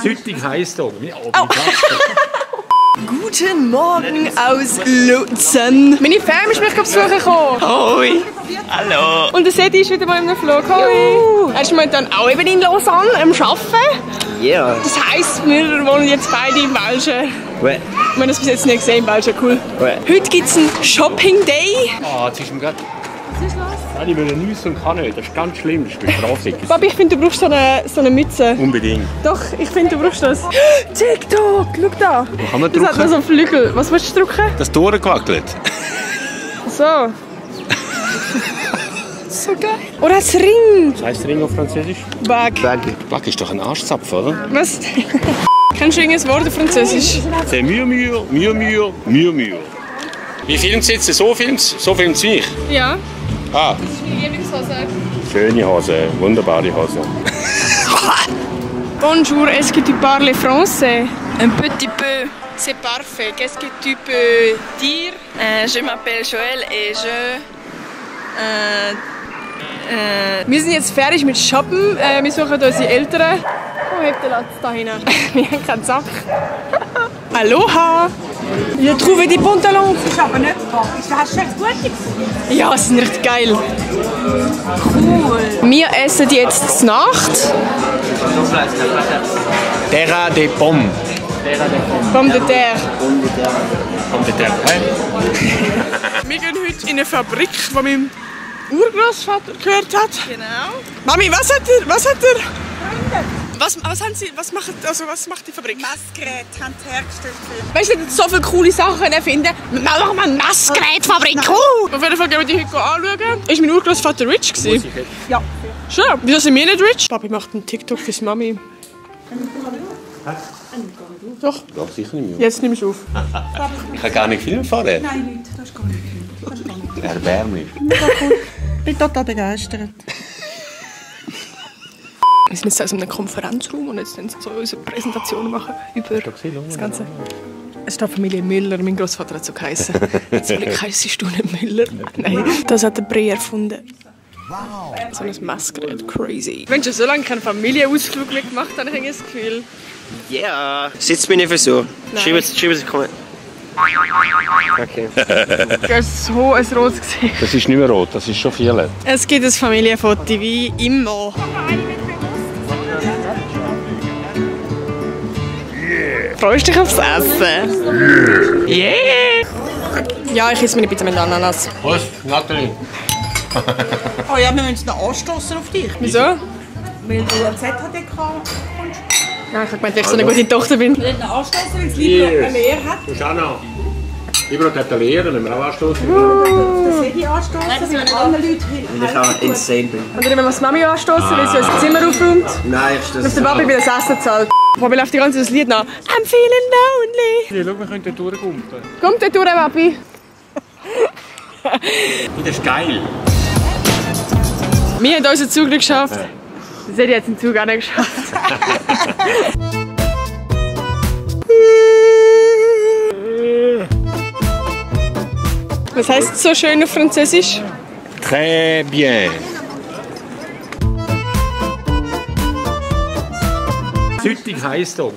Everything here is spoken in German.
Süttig heisst hier. Guten Morgen aus Luzern. Meine Fam ist mich besuchen gekommen. Hoi! Hallo! Und der Sedi ist wieder mal im Flug. Hoi! Er ist momentan auch eben in Lausanne am Arbeiten. Ja. Yeah. Das heisst, wir wohnen jetzt beide in Belgien. Ouais. Wir haben das bis jetzt nicht gesehen in Belgien, cool. Ouais. Heute gibt es einen Shopping Day. Ah, jetzt ist ihm gerade... Was ist los? Nein, ich will nüssen und kann nicht. Das ist ganz schlimm, das ist bestrafig. Papi, ich finde, du brauchst so eine Mütze. Unbedingt. Doch, ich finde, du brauchst das. TikTok, schau da. Wo kann man Das hat noch drücken? so einen Flügel. Was willst du drücken? Das Tor gewackelt. So. So geil. Oder das Ring. Was heisst Ring auf Französisch? Bag. Back ist doch ein Arschzapf, oder? Was? Kennst du irgendein Wort auf Französisch? C'est Murmure. Wie filmt jetzt? So filmt mich? Ja. Ah, Das ist meine Lieblingshose. schöne Hose, wunderbare Hose. Bonjour, est-ce que tu parles français? Un petit peu. C'est parfait. Qu'est-ce que tu peux dire? Je m'appelle Joël et je... Wir sind jetzt fertig mit Shoppen. Wir suchen unsere Eltern. Oh, hebt der Latz da hinten. Wir haben keinen Sack. Aloha! Ich habe die Pantalons. Ich aber nicht gehabt. Hast du echt gut gesehen? Ja, sie sind richtig geil. Cool. Wir essen jetzt zur Nacht. Terra de Pomme. Pomme de terre. Pomme de terre. Wir gehen heute in eine Fabrik, die mein Urgroßvater gehört hat. Genau. Mami, was hat er? Was macht die Fabrik? Messgerät haben sie hergestellt. Weißt du, so viele coole Sachen erfinden. Wir machen eine Messgerätfabrik. Auf jeden Fall gehen wir die heute anschauen. Ist mein Urgroßvater rich gewesen? Ja. Schon? Wieso sind wir nicht rich? Papi macht einen TikTok fürs Mami. Doch. Doch, sicher nicht mehr. Jetzt nimmst du auf. Ich kann gar nicht Film fahren. Nein, nicht. Das ist gar nicht. Erbärmlich. Ich bin total begeistert. Wir sind jetzt also in einem Konferenzraum und jetzt so unsere Präsentation machen über das Ganze. Es ist die Familie Müller, mein Großvater hat so geheißen. Zum Glück heisst du nicht Müller. Nein, das hat der Bre erfunden. Wow. So ein Messgerät, crazy. Wenn du so lange keinen Familienausflug mehr gemacht hast, habe ich das Gefühl. Ja. Yeah. Sitzt mir nicht für so. Schreib es in Kommentare. Okay. Du hast so ein rotes Gesicht. Das ist nicht mehr rot, das ist schon viel. Es gibt ein Familienfoto, wie immer. Freust du dich aufs Essen? Yeah! Ja, ich esse meine Pizza mit Ananas. Was? Nathalie? Oh ja, wir müssen noch anstoßen auf dich. Wieso? Weil du ein ZHD kommst. Ja, ich habe gemeint, weil ich so eine gute Tochter bin. Wir müssen noch anstoßen, weil es lieber eine Lehre hat. Du schau noch. Lieber noch die Lehre, wenn wir auch anstoßen. Das sehe ich anstoßen, weil alle Leute Weil ich auch insane bin. Oder wenn wir das Mami anstoßen, weil sie unser Zimmer aufräumt. Nein, ich Und auf der Papi wieder das Essen zahlt. Papi läuft die ganze Zeit das Lied nach. I'm feeling lonely. Ja, schau, wir können dort durchkumpen. Kommt dort durch, Papi. Das ist geil. Wir haben unseren Zug nicht geschafft. Das hätte jetzt den Zug auch nicht geschafft. Was heisst so schön auf Französisch? Très bien. Süttig heisst hier.